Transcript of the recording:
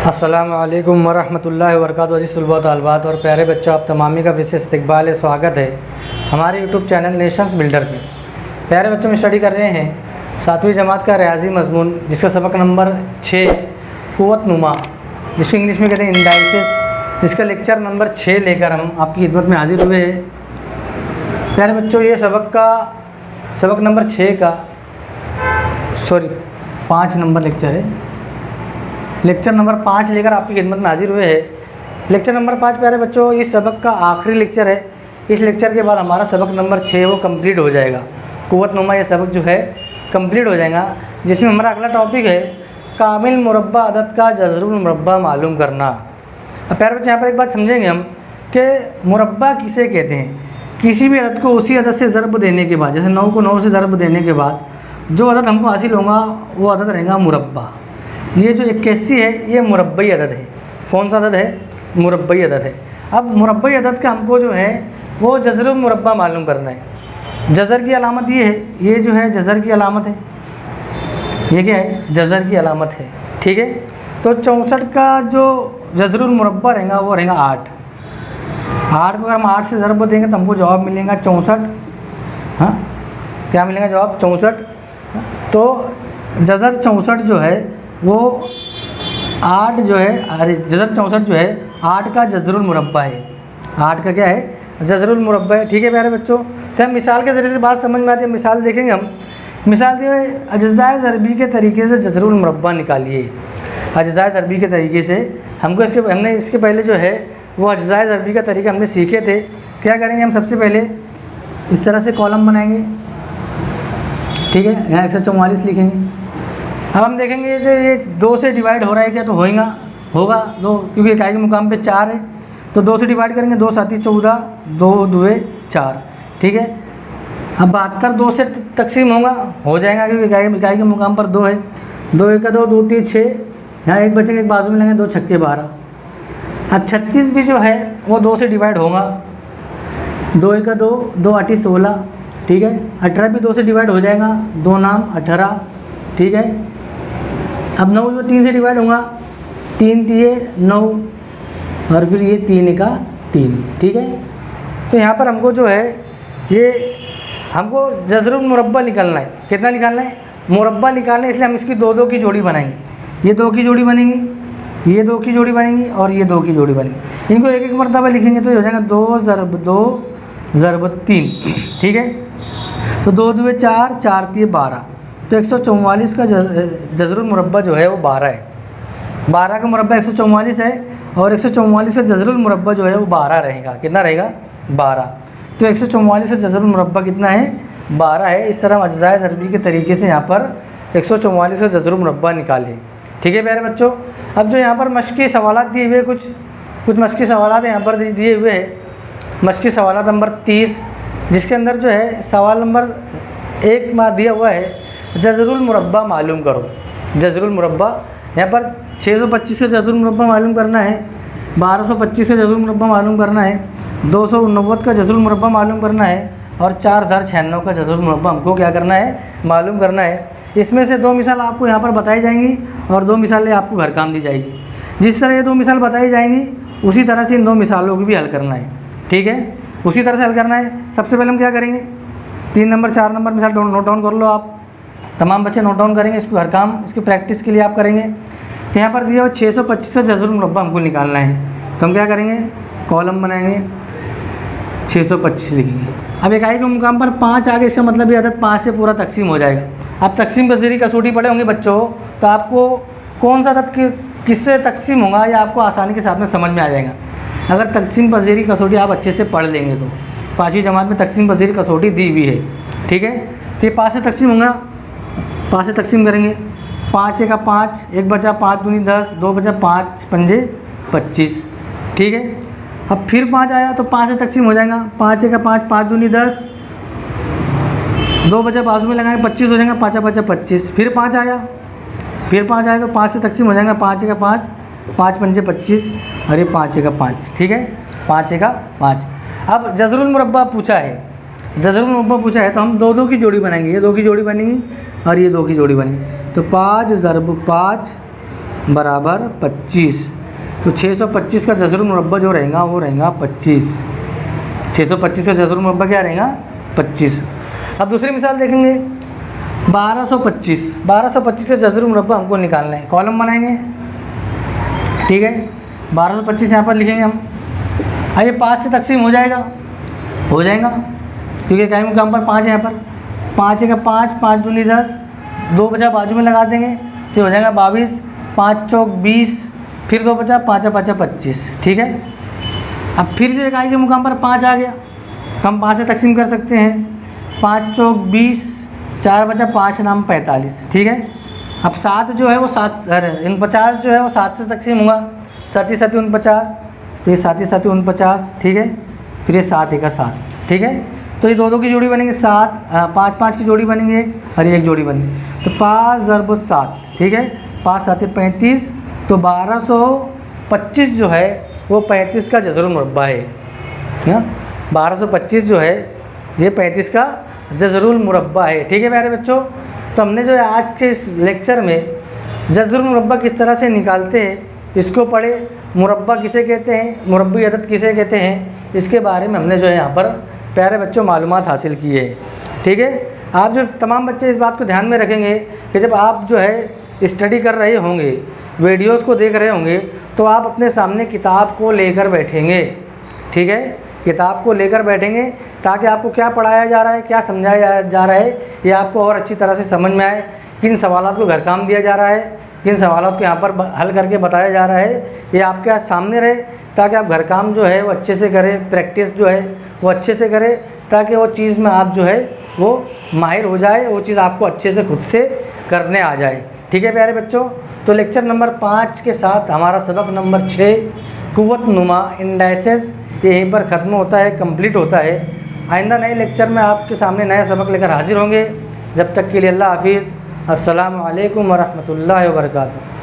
अस्सलामु अलैकुम वरहमतुल्लाहि वबरकातुहू। सुलबा तालबात और प्यारे बच्चों, आप तमामी का विशेष इस्तकबाल है, स्वागत है हमारे यूट्यूब चैनल नेशंस बिल्डर पे। प्यारे बच्चों, में स्टडी कर रहे हैं 7वीं जमात का रियाजी मजमून, जिसका सबक नंबर 6 क़ुव्वत नुमा, जिसको इंग्लिश में कहते हैं इंडाइसिस, जिसका लेक्चर नंबर 6 लेकर हम आपकी खिदमत में हाजिर हुए हैं। प्यारे बच्चों, ये सबक नंबर 6 का 5 नंबर लेक्चर है। लेक्चर नंबर 5 लेकर आपकी खिदमत में हाजिर हुए हैं। लेक्चर नंबर 5 प्यारे बच्चों, इस सबक का आखिरी लेक्चर है। इस लेक्चर के बाद हमारा सबक नंबर 6 वो कंप्लीट हो जाएगा। क़ुव्वत नुमा ये सबक जो है कंप्लीट हो जाएगा, जिसमें हमारा अगला टॉपिक है कामिल मुरब्बा अदद का जज़रुल मुरब्बा मालूम करना। अब प्यारे बच्चों, यहाँ पर एक बात समझेंगे हम कि मुरब्बा किसे कहते हैं। किसी भी अदद को उसी अदद से ज़रब देने के बाद, जैसे 9 को 9 से ज़रब देने के बाद जो अदद हमको हासिल होगा वो अदद रहेगा मुरब्बा। ये जो 81 है ये मुरब्बई अदद है। कौन सा अदद है? मुरब्बई अदद है। अब मुरब्बई अदद का हमको जो है वो जज़रुल मुरब्बा मालूम करना है। जज़र की अलामत ये है, ये जो है जज़र की अलामत है। ये क्या है? जज़र की अलामत है। ठीक है, तो 64 का जो जज़रुल मुरब्बा रहेगा वो रहेगा 8 को अगर हम 8 से ज़रब देंगे तो हमको जवाब मिलेगा 64। हाँ, क्या मिलेगा जवाब? 64। तो जज़र 64 जो है वो 8 जो है, अरे जज़र 64 जो है 8 का जज़रुल मुरब्बा है। 8 का क्या है? जज़रुल मुरब्बा है। ठीक है प्यारे बच्चों, तो हम मिसाल के ज़रिए से बात समझ में आती है। मिसाल देखेंगे हम। मिसाल दी हुई अज्ज़ाए ज़रबी के तरीके से जज़रुल मुरब्बा निकालिए। अज्ज़ाए ज़रबी के तरीके से हमने इसके पहले जो है वो अज्ज़ाए ज़रबी का तरीका हमने सीखे थे। क्या करेंगे हम? सबसे पहले इस तरह से कॉलम बनाएंगे। ठीक है, यहाँ 144 लिखेंगे। अब हम देखेंगे कि ये 2 से डिवाइड हो रहा है क्या, तो होगा 2, क्योंकि इकाई के मुकाम पे 4 है। तो 2 से डिवाइड करेंगे, 2 7 14, 2 2 4। ठीक है, अब 72 2 से तकसीम हो जाएगा, क्योंकि इकाई के मुकाम पर 2 है। 2 1 2 2 3 6, यहाँ 1 बचेगा, 1 बाजू में लेंगे, 2 छक्के 12। अब 36 भी जो है वो 2 से डिवाइड होगा। 2 1 2 2 8 16। ठीक है, 18 भी 2 से डिवाइड हो जाएगा, 2 नाम 18। ठीक है, अब 9 जो 3 से डिवाइड होगा, 3 3 9, और फिर ये 3 का 3। ठीक है, तो यहाँ पर हमको जो है ये हमको जज़रुल मुरब्बा निकालना है। कितना निकालना है? मुरब्बा निकालना है, इसलिए हम इसकी 2 2 की जोड़ी बनाएंगे। ये 2 की जोड़ी बनेगी, ये 2 की जोड़ी बनेगी, और ये 2 की जोड़ी बनेगी। इनको एक एक मरतबा लिखेंगे तो ये हो जाएगा 2 ज़रब 2 ज़रब 3। ठीक है, तो 2 2 4, 4 3 12। तो 144 का जज़रुल मुरब्बा जो है वो 12 है। 12 का मुरब्बा 144 है, और 144 का जज़रुल मुरब्बा जो है वो 12 रहेगा। कितना रहेगा? 12। तो 144 का जज़रुल मुरब्बा कितना है? 12 है। इस तरह हम अज्ज़ाए ज़रबी के तरीके से यहाँ पर 144 का जज़रुल मुरब्बा निकालें। ठीक है प्यारे बच्चों, अब जो यहाँ पर मश्की सवालात दिए हुए, कुछ मश्की सवालात यहाँ पर दिए हुए हैं। मश्की सवालात नंबर 30, जिसके अंदर जो है सवाल नंबर 1 में दिया हुआ है जज़रुल मुरब्बा मालूम करो। जज़रुल मुरब्बा यहाँ पर 625 का जज़रुल मुरब्बा मालूम करना है, 1225 का जज़रुल मुरब्बा मालूम करना है, 290 का जज़रुल मुरब्बा मालूम करना है, और 4096 का जज़रुल मुरब्बा हमको क्या करना है? मालूम करना है। इसमें से 2 मिसाल आपको यहाँ पर बताई जाएंगी, और 2 मिसालें आपको घर काम दी जाएगी। जिस तरह ये 2 मिसाल बताई जाएंगी उसी तरह से इन 2 मिसालों को भी हल करना है। ठीक है, उसी तरह से हल करना है। सबसे पहले हम क्या करेंगे? 3 नंबर 4 नंबर मिसाल नोट डाउन कर लो आप। तमाम बच्चे नोट डाउन करेंगे, इसको हर काम इसकी प्रैक्टिस के लिए आप करेंगे। तो यहाँ पर दिया हुआ 625 का जज़रुल मुरब्बा हमको निकालना है। तो हम क्या करेंगे? कॉलम बनाएंगे, 625 लिखेंगे। अब इकाई के मुकाम पर 5 आगे, इसका मतलब ये अदद 5 से पूरा तकसीम हो जाएगा। आप तकसीम पज़ीरी कसौटी पढ़े होंगे बच्चों, तो आपको कौन सा अदद किससे तकसीम होगा ये आपको आसानी के साथ में समझ में आ जाएगा। अगर तकसीम पज़ीरी कसौटी आप अच्छे से पढ़ लेंगे तो 5वीं जमात में तकसीम पज़ीरी कसौटी दी हुई है। ठीक है, तो ये 5 से तकसीम होगा, 5 से तकसीम करेंगे। 5 1 5, 1 बचा, 5 दूनी 10, 2 बचा, 5 पंजे 25। ठीक है, अब फिर 5 आया तो 5 से तकसीम हो जाएगा। 5 1 5, 5 दूनी 10, 2 बचा, बाजू में लगाएंगे, 25 हो जाएगा, 5 बचा 25। फिर 5 आया, तो 5 से तकसीम हो जाएगा। 5 1 5, 5 पंजे 25, और ये 5 1 5। ठीक है, 5 1 5। अब जज़रुल मुरब्बा पूछा है, जज़रुल मुरब्बा पूछा है तो हम 2 2 की जोड़ी बनाएंगे। ये 2 की जोड़ी बनेगी, और ये 2 की जोड़ी बनेगी। तो 5 ज़रब 5 बराबर 25। तो 625 का जज़रुल मुरब्बा जो रहेगा वो रहेगा 25। 625 का जज़रुल मुरब्बा क्या रहेगा? 25। अब दूसरी मिसाल देखेंगे 1225। 1225 का जज़रुल मुरब्बा हमको निकालना है, कॉलम बनाएंगे, ठीक है। 1225 यहाँ पर लिखेंगे हम। आइए 5 से तकसीम हो जाएगा, हो जाएगा क्योंकि कायम मुकाम पर 5 है यहाँ पर। 5 का 5, 5 दूनी 10, 2 बचा बाजू में लगा देंगे तो हो जाएगा 22, 5 चौक 20, फिर 2 बचा, 5 5 25, ठीक है। अब फिर जो इकाई के मुकाम पर 5 आ गया तो हम 5 से तकसीम कर सकते हैं। 5 चौक 20, 4 बचा, 5 नाम 45, ठीक है। अब 7 जो है वो 7 49 जो है वो 7 से तकसीम होगा, 7 7 49, तो ये 7 7 49, ठीक है। फिर ये 7 1 7, ठीक है। तो ये 2 2 की जोड़ी बनेंगे 7, 5 5 की जोड़ी बनेंगी एक, और ये एक जोड़ी बनेगी, तो 5 ज़रब 7, ठीक है। 5 7 35, तो 1225 जो है वो 35 का जज़रुल मुरब्बा है, 1225 जो है ये 35 का जज़रुल मुरब्बा है, ठीक है प्यारे बच्चों। तो हमने जो है आज के इस लेक्चर में जज़रुल मुरब्बा किस तरह से निकालते हैं इसको पढ़े। मुरब्बा किसे कहते हैं, मुरब्बी अदद किसे कहते हैं, इसके बारे में हमने जो है यहाँ पर प्यारे बच्चों मालूमात हासिल की है, ठीक है। आप जो तमाम बच्चे इस बात को ध्यान में रखेंगे कि जब आप जो है स्टडी कर रहे होंगे, वीडियोस को देख रहे होंगे, तो आप अपने सामने किताब को लेकर बैठेंगे, ठीक है। किताब को लेकर बैठेंगे ताकि आपको क्या पढ़ाया जा रहा है, क्या समझाया जा रहा है, ये आपको और अच्छी तरह से समझ में आए। किन सवालों को घर काम दिया जा रहा है, किन सवालों को यहाँ पर हल करके बताया जा रहा है, ये आपके सामने रहे ताकि आप घर काम जो है वो अच्छे से करें, प्रैक्टिस जो है वो अच्छे से करें, ताकि वो चीज़ में आप जो है वो माहिर हो जाए, वो चीज़ आपको अच्छे से खुद से करने आ जाए, ठीक है प्यारे बच्चों। तो लेक्चर नंबर 5 के साथ हमारा सबक नंबर 6 कुव्वत नुमा इंडाइसेस ये यहीं पर ख़त्म होता है, कंप्लीट होता है। आइंदा नए लेक्चर में आपके सामने नया सबक लेकर हाजिर होंगे। जब तक के लिए अल्लाह हाफिज़। अस्सलामु अलैकुम वरहमतुल्लाहि वबरकातुहू।